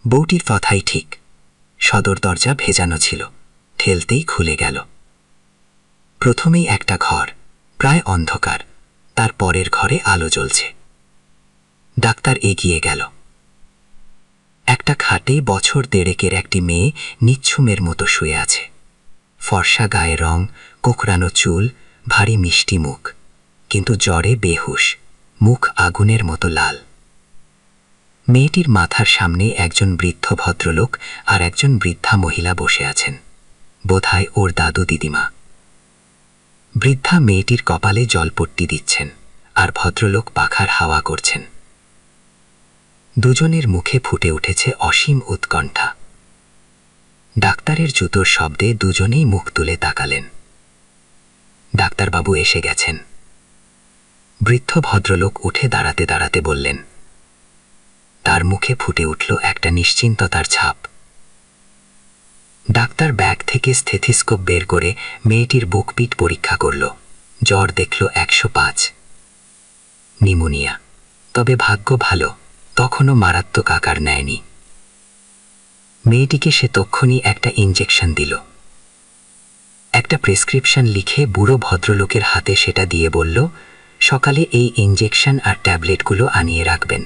বউটির কথাই ঠিক, সদর দরজা ভেজানো ছিল, ঠেলতেই খুলে গেল। প্রথমেই একটা ঘর, প্রায় অন্ধকার, তার পরের ঘরে আলো জ্বলছে। ডাক্তার এগিয়ে গেল। একটা খাটে বছর দেড়েকের একটি মেয়ে নিচ্ছুমের মতো শুয়ে আছে। ফর্সা গায়ে রং, কোঁকড়ানো চুল, ভারী মিষ্টি মুখ, কিন্তু জ্বরে বেহুশ, মুখ আগুনের মতো লাল। মেয়েটির মাথার সামনে একজন বৃদ্ধ ভদ্রলোক আর একজন বৃদ্ধা মহিলা বসে আছেন, বোধহয় ওর দাদু দিদিমা। বৃদ্ধা মেয়েটির কপালে জলপট্টি দিচ্ছেন, আর ভদ্রলোক পাখার হাওয়া করছেন। দুজনের মুখে ফুটে উঠেছে অসীম উৎকণ্ঠা। ডাক্তারের জুতোর শব্দে দুজনেই মুখ তুলে তাকালেন। ডাক্তারবাবু এসে গেছেন। বৃদ্ধ ভদ্রলোক উঠে দাঁড়াতে দাঁড়াতে বললেন। তার মুখে ফুটে উঠল একটা নিশ্চিন্ততার ছাপ। ডাক্তার ব্যাগ থেকে স্থেথিস্কোপ বের করে মেয়েটির বুকপিট পরীক্ষা করল। জ্বর দেখল 105। নিউমোনিয়া, তবে ভাগ্য ভালো, তখনও মারাত্মক আকার নেয়নি। মেয়েটিকে সে তক্ষুনি একটা ইঞ্জেকশন দিল। একটা প্রেসক্রিপশন লিখে বুড়ো ভদ্রলোকের হাতে সেটা দিয়ে বলল, সকালে এই ইঞ্জেকশন আর ট্যাবলেটগুলো আনিয়ে রাখবেন।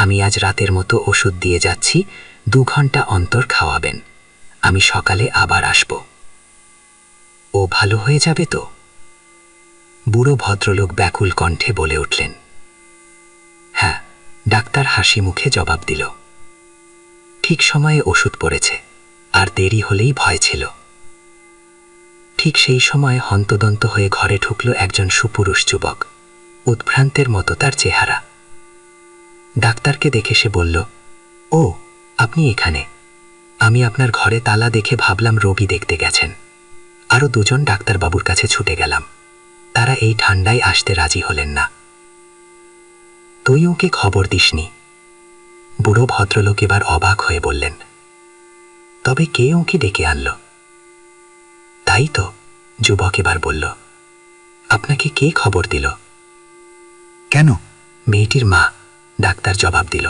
আমি আজ রাতের মতো ওষুধ দিয়ে যাচ্ছি, 2 ঘন্টা অন্তর খাওয়াবেন। আমি সকালে আবার আসব। ও ভালো হয়ে যাবে তো? বুড়ো ভদ্রলোক ব্যাকুল কণ্ঠে বলে উঠলেন। হ্যাঁ, ডাক্তার হাসি মুখে জবাব দিল। ঠিক সময়ে ওষুধ পড়েছে, আর দেরি হলেই ভয় ছিল। ঠিক সেই সময় হন্তদন্ত হয়ে ঘরে ঢুকল একজন সুপুরুষ যুবক, উদ্ভ্রান্তের মতো তার চেহারা। ডাক্তারকে দেখে সে বলল, ও, আপনি এখানে? আমি আপনার ঘরে তালা দেখে ভাবলাম রোগী দেখতে গেছেন। আরও 2 জন ডাক্তারবাবুর কাছে ছুটে গেলাম, তারা এই ঠান্ডায় আসতে রাজি হলেন না। তুই ওকে খবর দিসনি? বুড়ো ভদ্রলোক এবার অবাক হয়ে বললেন। তবে কে ওকে ডেকে আনল? তাই তো, যুবক এবার বলল। আপনাকে কে খবর দিল? কেন? মেয়েটির মা, ডাক্তার জবাব দিল।